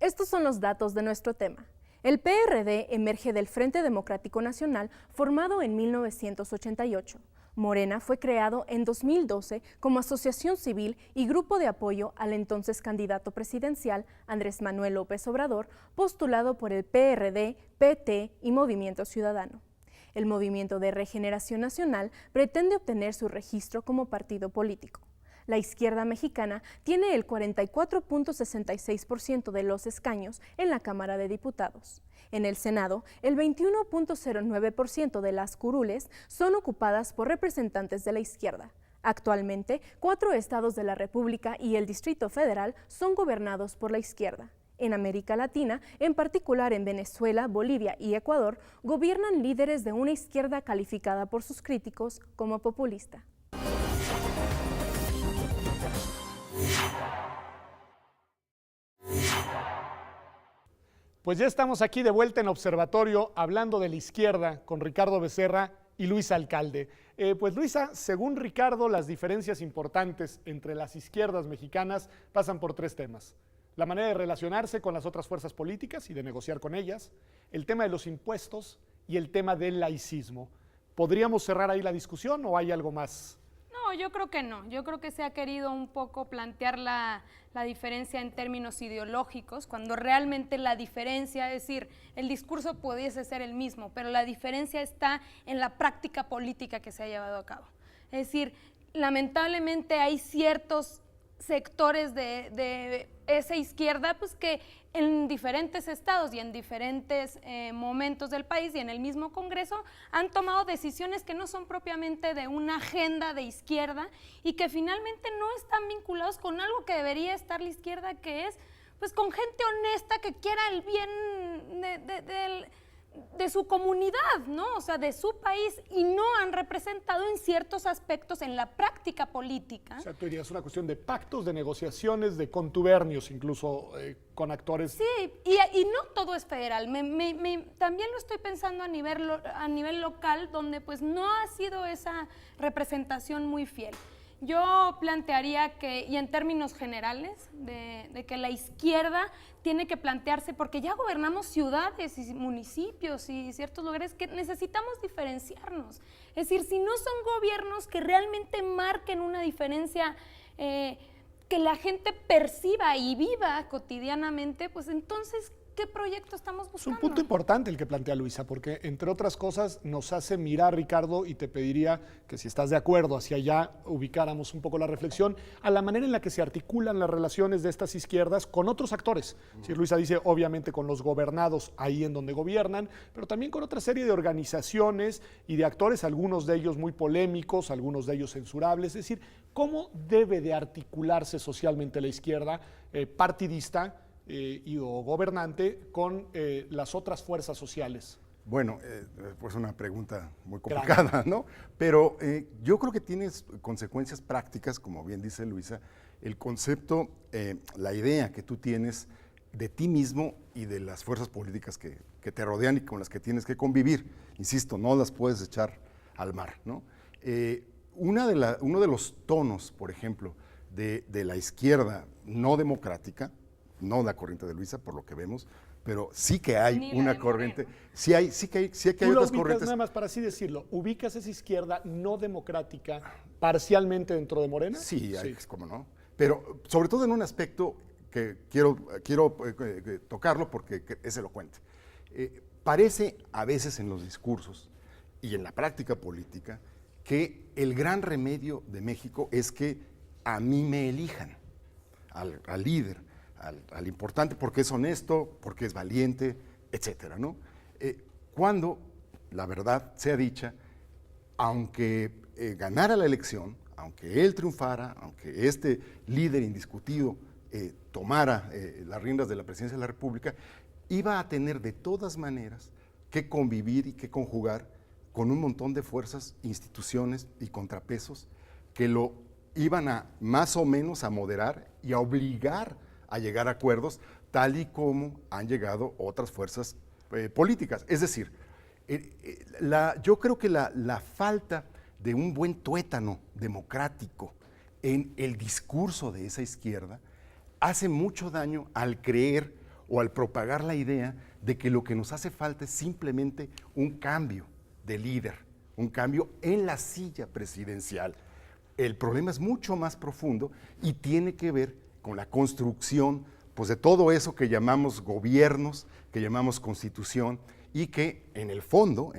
Estos son los datos de nuestro tema. El PRD emerge del Frente Democrático Nacional, formado en 1988. Morena fue creado en 2012 como asociación civil y grupo de apoyo al entonces candidato presidencial Andrés Manuel López Obrador, postulado por el PRD, PT y Movimiento Ciudadano. El Movimiento de Regeneración Nacional pretende obtener su registro como partido político. La izquierda mexicana tiene el 44.66% de los escaños en la Cámara de Diputados. En el Senado, el 21.09% de las curules son ocupadas por representantes de la izquierda. Actualmente, 4 estados de la República y el Distrito Federal son gobernados por la izquierda. En América Latina, en particular en Venezuela, Bolivia y Ecuador, gobiernan líderes de una izquierda calificada por sus críticos como populista. Pues ya estamos aquí de vuelta en Observatorio hablando de la izquierda con Ricardo Becerra y Luisa Alcalde. Pues Luisa, según Ricardo, las diferencias importantes entre las izquierdas mexicanas pasan por 3 temas. La manera de relacionarse con las otras fuerzas políticas y de negociar con ellas, el tema de los impuestos y el tema del laicismo. ¿Podríamos cerrar ahí la discusión o hay algo más? No, yo creo que no. Yo creo que se ha querido un poco plantear la diferencia en términos ideológicos, cuando realmente la diferencia, es decir, el discurso pudiese ser el mismo, pero la diferencia está en la práctica política que se ha llevado a cabo. Es decir, lamentablemente hay ciertos sectores de esa izquierda pues que en diferentes estados y en diferentes momentos del país y en el mismo Congreso han tomado decisiones que no son propiamente de una agenda de izquierda y que finalmente no están vinculados con algo que debería estar la izquierda, que es pues con gente honesta que quiera el bien de su comunidad, ¿no? O sea, de su país, y no han representado en ciertos aspectos en la práctica política. O sea, tú dirías una cuestión de pactos, de negociaciones, de contubernios, incluso con actores. Sí, y no todo es federal. También lo estoy pensando a nivel local, donde pues no ha sido esa representación muy fiel. Yo plantearía que, y en términos generales, de que la izquierda tiene que plantearse, porque ya gobernamos ciudades y municipios y ciertos lugares que necesitamos diferenciarnos. Es decir, si no son gobiernos que realmente marquen una diferencia que la gente perciba y viva cotidianamente, pues entonces, ¿qué proyecto estamos buscando? Es un punto importante el que plantea Luisa, porque entre otras cosas nos hace mirar, Ricardo, y te pediría que si estás de acuerdo hacia allá ubicáramos un poco la reflexión a la manera en la que se articulan las relaciones de estas izquierdas con otros actores. Si Luisa dice, obviamente con los gobernados ahí en donde gobiernan, pero también con otra serie de organizaciones y de actores, algunos de ellos muy polémicos, algunos de ellos censurables. Es decir, ¿cómo debe de articularse socialmente la izquierda partidista o gobernante con las otras fuerzas sociales? Bueno, pues una pregunta muy complicada, ¿no? Pero yo creo que tiene consecuencias prácticas, como bien dice Luisa, el concepto, la idea que tú tienes de ti mismo y de las fuerzas políticas que te rodean y con las que tienes que convivir. Insisto, no las puedes echar al mar, ¿no? Uno de los tonos, por ejemplo, de la izquierda no democrática, no la corriente de Luisa, por lo que vemos, pero sí que hay una corriente, sí que hay otras corrientes. Nada más para así decirlo, ¿ubicas esa izquierda no democrática parcialmente dentro de Morena? Sí, cómo no, pero sobre todo en un aspecto que quiero tocarlo porque es elocuente. Parece a veces en los discursos y en la práctica política que el gran remedio de México es que a mí me elijan, al líder, al importante, porque es honesto, porque es valiente, etcétera, ¿no? Cuando, la verdad sea dicha, aunque ganara la elección, aunque él triunfara, aunque este líder indiscutido tomara las riendas de la presidencia de la República, iba a tener de todas maneras que convivir y que conjugar con un montón de fuerzas, instituciones y contrapesos que lo iban a más o menos a moderar y a obligar a llegar a acuerdos, tal y como han llegado otras fuerzas políticas. Es decir, yo creo que la falta de un buen tuétano democrático en el discurso de esa izquierda hace mucho daño al creer o al propagar la idea de que lo que nos hace falta es simplemente un cambio de líder, un cambio en la silla presidencial. El problema es mucho más profundo y tiene que ver con la construcción, pues, de todo eso que llamamos gobiernos, que llamamos constitución, y que en el fondo,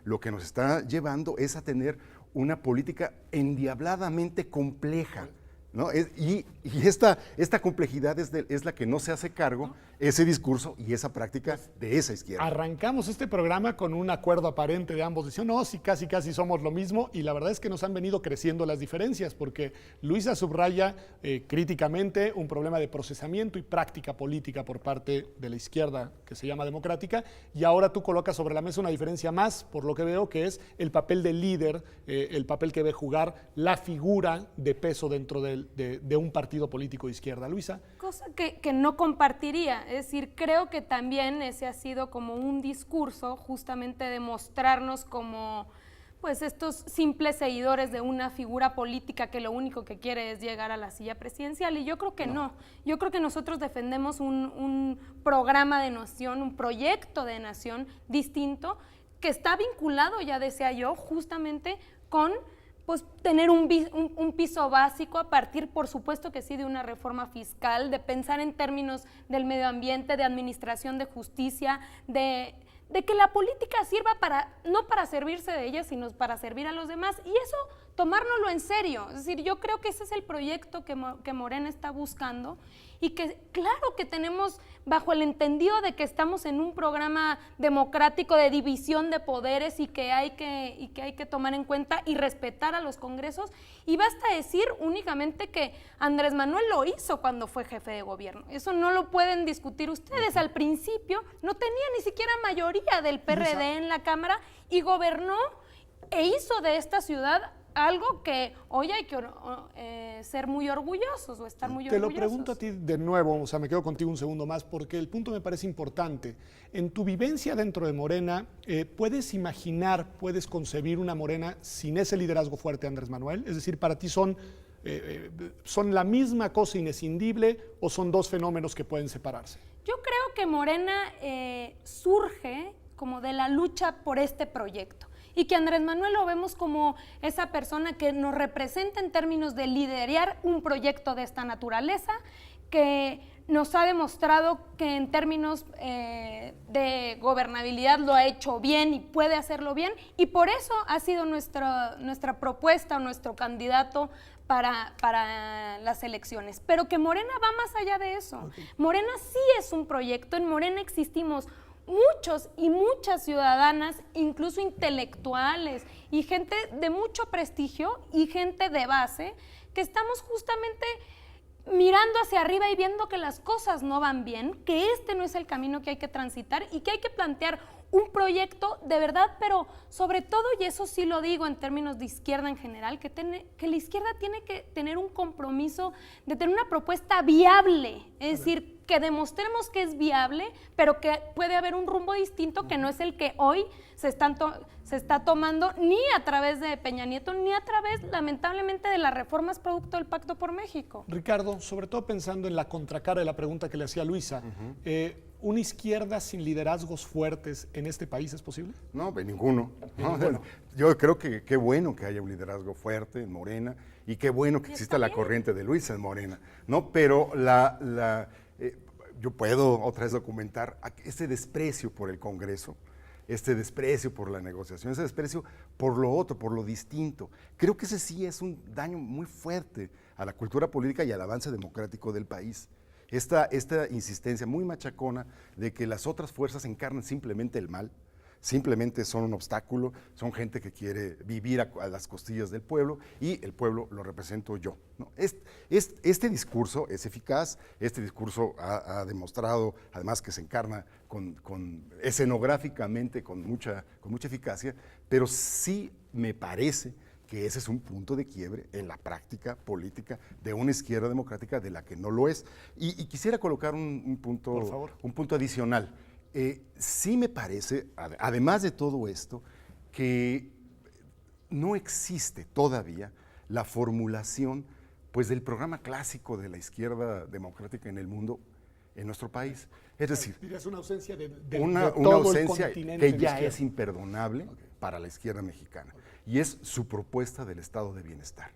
lo que nos está llevando es a tener una política endiabladamente compleja, ¿no? Y esta complejidad es la que no se hace cargo, ese discurso y esa práctica de esa izquierda. Arrancamos este programa con un acuerdo aparente de ambos. Dicen, no, sí, casi somos lo mismo, y la verdad es que nos han venido creciendo las diferencias, porque Luisa subraya críticamente un problema de procesamiento y práctica política por parte de la izquierda, que se llama democrática, y ahora tú colocas sobre la mesa una diferencia más, por lo que veo, que es el papel del líder, el papel que ve jugar la figura de peso dentro de un partido político de izquierda. Luisa. Cosa que no compartiría, es decir, creo que también ese ha sido como un discurso justamente de mostrarnos como pues estos simples seguidores de una figura política que lo único que quiere es llegar a la silla presidencial, y yo creo que no. Yo creo que nosotros defendemos un programa de nación, un proyecto de nación distinto que está vinculado, ya decía yo, justamente con pues tener un piso básico a partir, por supuesto que sí, de una reforma fiscal, de pensar en términos del medio ambiente, de administración de justicia, de que la política sirva no para servirse de ella, sino para servir a los demás, y eso tomárnoslo en serio. Es decir, yo creo que ese es el proyecto que Morena está buscando, y que claro que tenemos bajo el entendido de que estamos en un programa democrático de división de poderes y que hay que tomar en cuenta y respetar a los congresos, y basta decir únicamente que Andrés Manuel lo hizo cuando fue jefe de gobierno. Eso no lo pueden discutir ustedes. Al principio no tenía ni siquiera mayoría del PRD en la Cámara y gobernó e hizo de esta ciudad algo que hoy hay que ser muy orgullosos o estar muy orgullosos. Te lo pregunto a ti de nuevo, o sea, me quedo contigo un segundo más, porque el punto me parece importante. En tu vivencia dentro de Morena, ¿puedes imaginar, puedes concebir una Morena sin ese liderazgo fuerte de Andrés Manuel? Es decir, ¿para ti son la misma cosa inescindible o son dos fenómenos que pueden separarse? Yo creo que Morena surge como de la lucha por este proyecto, y que Andrés Manuel lo vemos como esa persona que nos representa en términos de liderar un proyecto de esta naturaleza, que nos ha demostrado que en términos de gobernabilidad lo ha hecho bien y puede hacerlo bien, y por eso ha sido nuestra propuesta o nuestro candidato para las elecciones. Pero que Morena va más allá de eso. Okay. Morena sí es un proyecto. En Morena existimos muchos y muchas ciudadanas, incluso intelectuales y gente de mucho prestigio y gente de base, que estamos justamente mirando hacia arriba y viendo que las cosas no van bien, que este no es el camino que hay que transitar y que hay que plantear un proyecto de verdad, pero sobre todo, y eso sí lo digo en términos de izquierda en general, que la izquierda tiene que tener un compromiso de tener una propuesta viable, es decir, que demostremos que es viable, pero que puede haber un rumbo distinto que no es el que hoy se está tomando ni a través de Peña Nieto, ni a través, lamentablemente, de las reformas producto del Pacto por México. Ricardo, sobre todo pensando en la contracara de la pregunta que le hacía Luisa, ¿una izquierda sin liderazgos fuertes en este país es posible? No, ninguno. No, bueno. Yo creo que qué bueno que haya un liderazgo fuerte en Morena, y qué bueno que exista la corriente de Luisa en Morena, ¿no? Pero yo puedo otra vez documentar ese desprecio por el Congreso, este desprecio por la negociación, ese desprecio por lo otro, por lo distinto. Creo que ese sí es un daño muy fuerte a la cultura política y al avance democrático del país. Esta insistencia muy machacona de que las otras fuerzas encarnan simplemente el mal, simplemente son un obstáculo, son gente que quiere vivir a las costillas del pueblo, y el pueblo lo represento yo, ¿no? Este discurso es eficaz, este discurso ha demostrado además que se encarna escenográficamente con mucha eficacia, pero sí me parece que ese es un punto de quiebre en la práctica política de una izquierda democrática de la que no lo es. Y quisiera colocar un punto adicional. Sí me parece, además de todo esto, que no existe todavía la formulación, pues, del programa clásico de la izquierda democrática en el mundo, en nuestro país. Es decir, Dirías una ausencia de una todo el ausencia continente que de ya izquierda. es imperdonable para la izquierda mexicana. Y es su propuesta del estado de bienestar.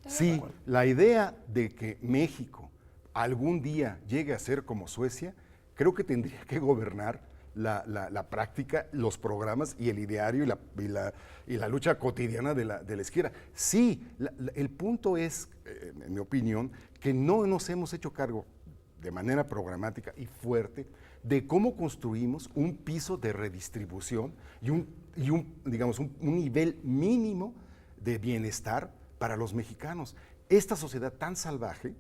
Sí, la idea de que México algún día llegue a ser como Suecia, creo que tendría que gobernar la práctica, los programas y el ideario y la lucha cotidiana de la izquierda. Sí, el punto es, en mi opinión, que no nos hemos hecho cargo de manera programática y fuerte de cómo construimos un piso de redistribución digamos, un nivel mínimo de bienestar para los mexicanos. Esta sociedad tan salvaje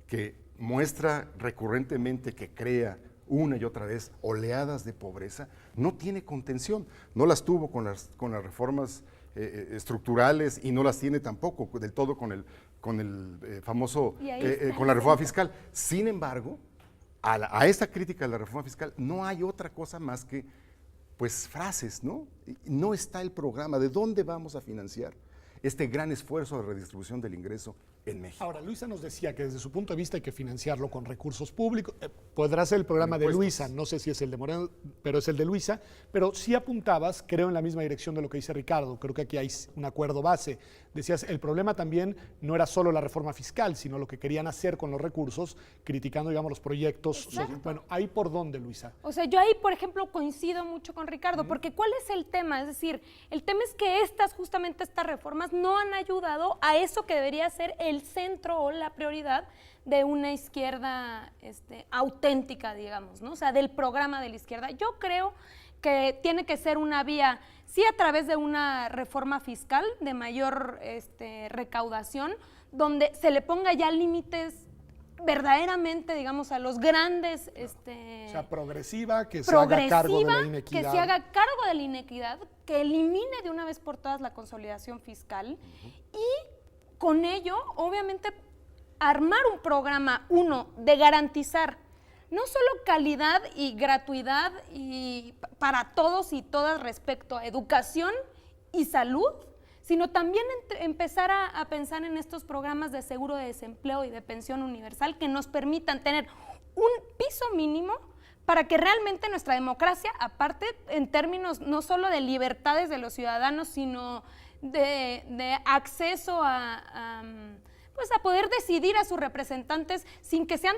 que muestra recurrentemente que crea una y otra vez oleadas de pobreza, no tiene contención. No las tuvo con las reformas estructurales y no las tiene tampoco del todo con el famoso, con la reforma fiscal. Sin embargo, a esta crítica de la reforma fiscal no hay otra cosa más que pues frases, ¿no? No está el programa. ¿De dónde vamos a financiar este gran esfuerzo de redistribución del ingreso en México? Ahora, Luisa nos decía que desde su punto de vista hay que financiarlo con recursos públicos. Podrá ser el programa de Luisa, no sé si es el de Moreno, pero es el de Luisa. Pero sí apuntabas, creo, en la misma dirección de lo que dice Ricardo. Creo que aquí hay un acuerdo base. Decías, el problema también no era solo la reforma fiscal, sino lo que querían hacer con los recursos, criticando, digamos, los proyectos. Bueno, ¿ahí por dónde, Luisa? O sea, yo ahí, por ejemplo, coincido mucho con Ricardo, porque ¿cuál es el tema? Es decir, el tema es que justamente estas reformas no han ayudado a eso que debería ser el centro o la prioridad de una izquierda auténtica, digamos, ¿no? O sea, del programa de la izquierda. Yo creo que tiene que ser una vía, sí, a través de una reforma fiscal de mayor recaudación, donde se le ponga ya límites verdaderamente, digamos, a los grandes... o sea, progresiva, que se haga cargo de la inequidad. Que se haga cargo de la inequidad, que elimine de una vez por todas la consolidación fiscal y con ello, obviamente, armar un programa, de garantizar no solo calidad y gratuidad para todos y todas respecto a educación y salud, sino también empezar a pensar en estos programas de seguro de desempleo y de pensión universal que nos permitan tener un piso mínimo para que realmente nuestra democracia, aparte en términos no solo de libertades de los ciudadanos, sino de acceso pues a poder decidir a sus representantes sin que sean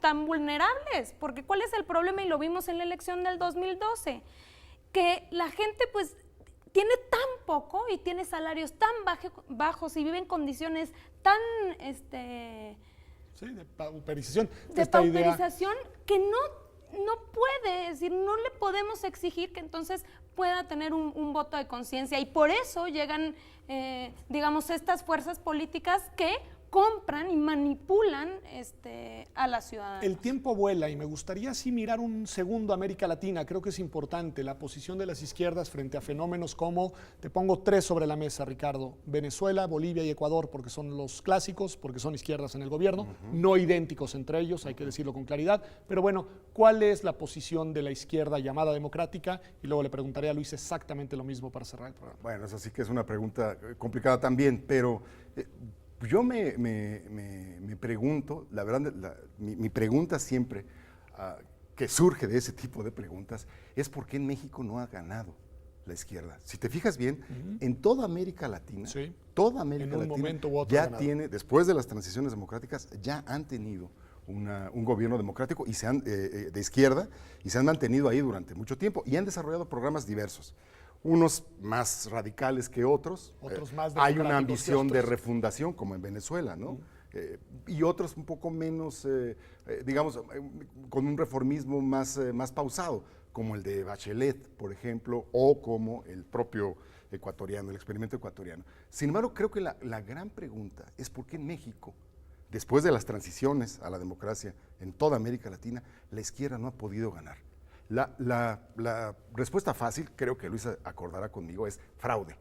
tan vulnerables, porque ¿cuál es el problema? Y lo vimos en la elección del 2012, que la gente pues tiene tan poco y tiene salarios tan bajos y vive en condiciones tan sí, de pauperización. De pauperización que no puede, es decir, no le podemos exigir que entonces pueda tener un voto de conciencia, y por eso llegan, digamos, estas fuerzas políticas que compran y manipulan a la ciudadanía. El tiempo vuela y me gustaría así mirar un segundo a América Latina. Creo que es importante la posición de las izquierdas frente a fenómenos como, te pongo 3 sobre la mesa, Ricardo: Venezuela, Bolivia y Ecuador, porque son los clásicos, porque son izquierdas en el gobierno, no idénticos entre ellos, hay que decirlo con claridad. Pero bueno, ¿cuál es la posición de la izquierda llamada democrática? Y luego le preguntaré a Luis exactamente lo mismo para cerrar el programa. Bueno, eso sí que es una pregunta complicada también, pero yo me pregunto, la verdad, mi pregunta siempre que surge de ese tipo de preguntas es ¿por qué en México no ha ganado la izquierda? Si te fijas bien, en toda América Latina, Sí. toda América En un Latina momento u otro ya ha ganado. tiene, después de las transiciones democráticas, ya han tenido un gobierno democrático y de izquierda, y se han mantenido ahí durante mucho tiempo y han desarrollado programas diversos. Unos más radicales que otros. Otros más hay una democráticos ambición que de otros. refundación, como en Venezuela, ¿no? Y otros un poco menos, digamos, con un reformismo más pausado, como el de Bachelet, por ejemplo, o como el propio ecuatoriano, el experimento ecuatoriano. Sin embargo, creo que la gran pregunta es por qué en México, después de las transiciones a la democracia en toda América Latina, la izquierda no ha podido ganar. La respuesta fácil, creo que Luisa acordará conmigo, es fraude.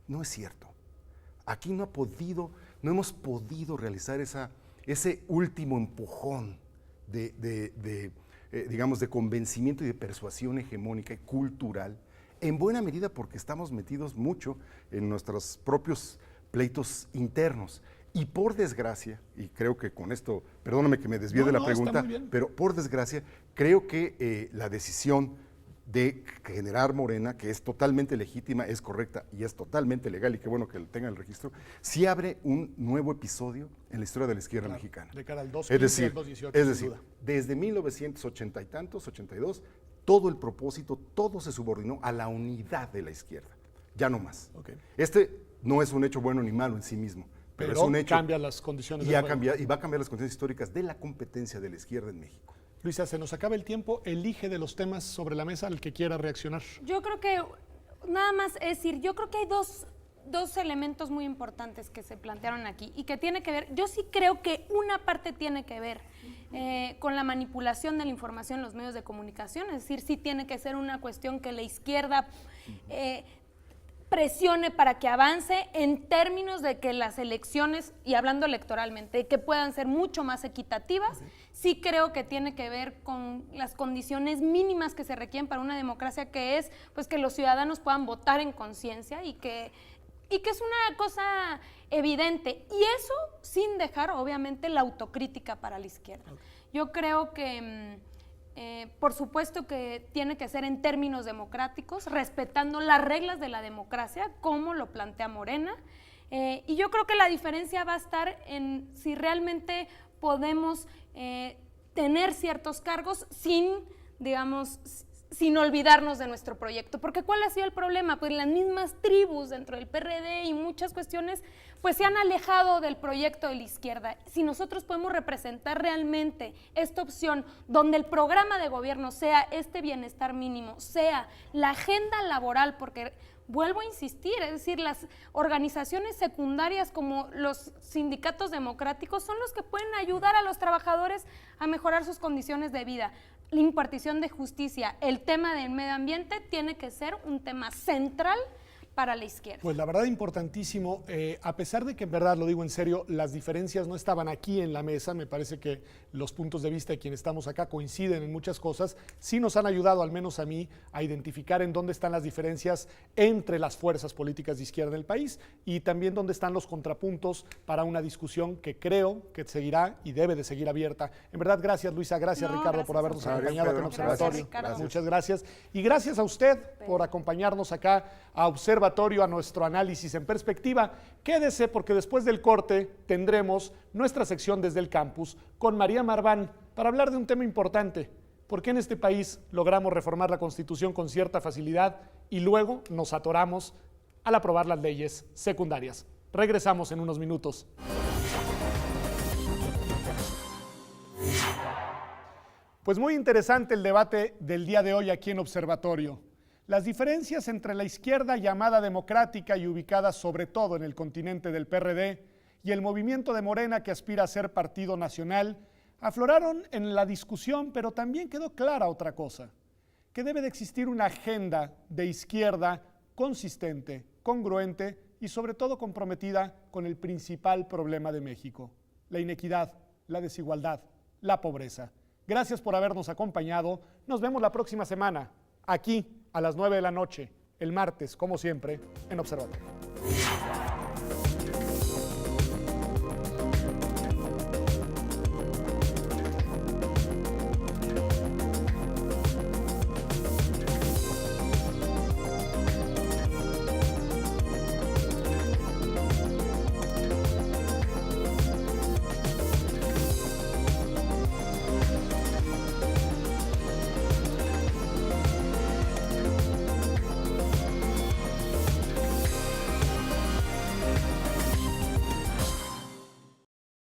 No es cierto. Aquí no hemos podido realizar ese último empujón digamos, de convencimiento y de persuasión hegemónica y cultural, en buena medida porque estamos metidos mucho en nuestros propios pleitos internos. Y por desgracia, y creo que con esto, perdóname que me desvíe de la pregunta, está muy bien. pero por desgracia, creo que la decisión de generar Morena, que es totalmente legítima, es correcta y es totalmente legal, y qué bueno que tenga el registro, sí abre un nuevo episodio en la historia de la izquierda mexicana. De cara al 215 y al 218, es sin decir, duda. desde 1980 y tantos, 82, todo el propósito, todo se subordinó a la unidad de la izquierda, ya no más. Ok. Este no es un hecho bueno ni malo en sí mismo, pero es un hecho. Cambia las condiciones Y, del ha juego. cambiado, y va a cambiar las condiciones históricas de la competencia de la izquierda en México. Luisa, se nos acaba el tiempo. Elige de los temas sobre la mesa al que quiera reaccionar. Yo creo que, nada más es decir, yo creo que hay dos elementos muy importantes que se plantearon aquí y que tiene que ver, yo sí creo que una parte tiene que ver con la manipulación de la información en los medios de comunicación, es decir, sí tiene que ser una cuestión que la izquierda presione para que avance en términos de que las elecciones, y hablando electoralmente, que puedan ser mucho más equitativas. Sí creo que tiene que ver con las condiciones mínimas que se requieren para una democracia, que es pues que los ciudadanos puedan votar en conciencia y que es una cosa evidente, y eso sin dejar obviamente la autocrítica para la izquierda. Yo creo que por supuesto que tiene que ser en términos democráticos, respetando las reglas de la democracia, como lo plantea Morena, y yo creo que la diferencia va a estar en si realmente podemos tener ciertos cargos sin, digamos, sin olvidarnos de nuestro proyecto. Porque ¿cuál ha sido el problema? Pues las mismas tribus dentro del PRD y muchas cuestiones pues se han alejado del proyecto de la izquierda. Si nosotros podemos representar realmente esta opción donde el programa de gobierno sea este bienestar mínimo, sea la agenda laboral, porque vuelvo a insistir, es decir, las organizaciones secundarias como los sindicatos democráticos son los que pueden ayudar a los trabajadores a mejorar sus condiciones de vida. La impartición de justicia, el tema del medio ambiente tiene que ser un tema central para la izquierda. Pues la verdad importantísimo, a pesar de que en verdad, lo digo en serio, las diferencias no estaban aquí en la mesa, me parece que los puntos de vista de quienes estamos acá coinciden en muchas cosas, sí nos han ayudado, al menos a mí, a identificar en dónde están las diferencias entre las fuerzas políticas de izquierda del país y también dónde están los contrapuntos para una discusión que creo que seguirá y debe de seguir abierta. En verdad, gracias Luisa, gracias Ricardo gracias por habernos acompañado acá en Gracias, Observatorio. Ricardo. Muchas gracias. Y gracias a usted por acompañarnos acá a Observatorio, a nuestro análisis en perspectiva. Quédese porque después del corte tendremos nuestra sección desde el campus con María Marván para hablar de un tema importante. ¿Por qué en este país logramos reformar la Constitución con cierta facilidad y luego nos atoramos al aprobar las leyes secundarias? Regresamos en unos minutos. Pues muy interesante el debate del día de hoy aquí en Observatorio. Las diferencias entre la izquierda llamada democrática y ubicada sobre todo en el continente del PRD y el movimiento de Morena que aspira a ser partido nacional afloraron en la discusión, pero también quedó clara otra cosa, que debe de existir una agenda de izquierda consistente, congruente y sobre todo comprometida con el principal problema de México, la inequidad, la desigualdad, la pobreza. Gracias por habernos acompañado. Nos vemos la próxima semana, aquí a las 9 de la noche, el martes, como siempre, en Observatorio.